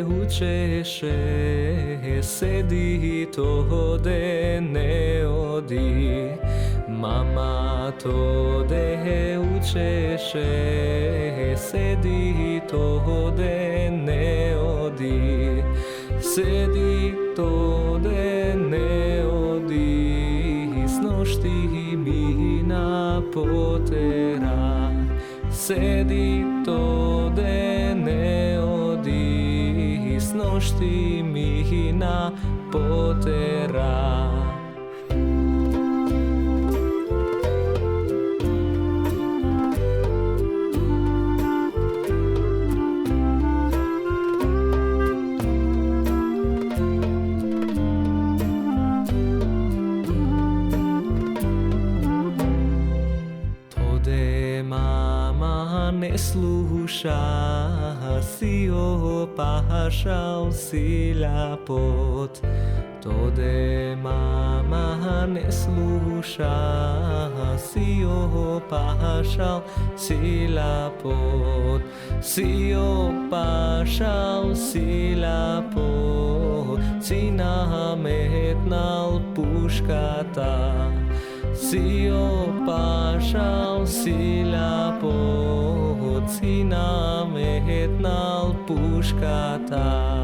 učeše, sedi to de ne odi. Mama to de učeše, sedi to de ne odi. Sedi to de ne odi, snošti mi na potera. Sedi to de ne odi, snošti mi na potera. Mama ne sluša, si opašao si ljapot. Tode mama ne sluša, si opašao si ljapot. Si opašao si ljapot, si nametnal puškata. Si opašao si ljapot, si nametnal puškata.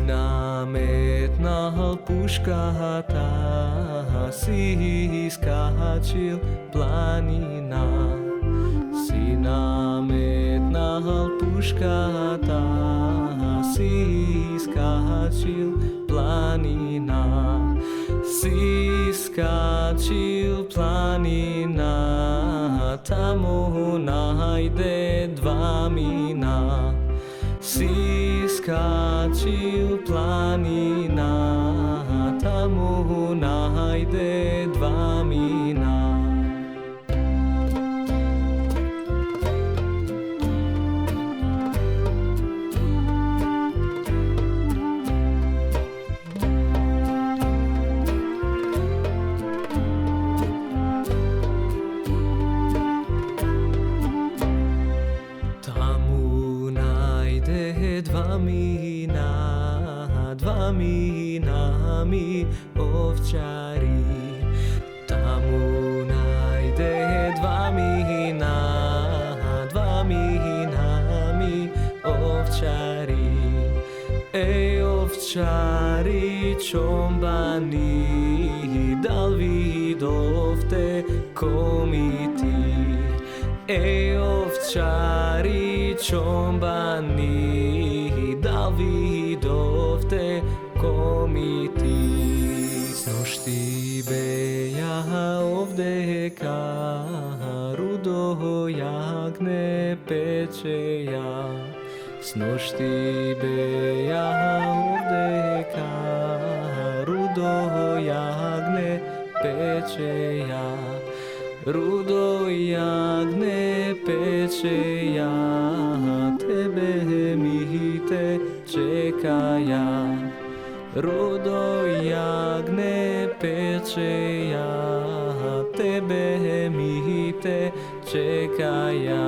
Nametnal puškata, si iskačil planina. Si nametnal puškata, si iskačil planina. Si iskačil planina, tamo najde dva mina. Si iskačil planina, tamo najde dva mina. Dva mina mi ovčari. Tamo najde dva mina mi ovčari. Ej ovčari čombani, dal vidovte komiti. Ej ovčari čombani, dal vidovte komiti. Snošti beja ovdeka, rudo jagne pečeja. Snošti beja ovdeka, rudo jagne pečeja. Rudo jagne pečeja, tebe mi te čekaja. Rudo jagne pečeja, tebe mi te čekaja.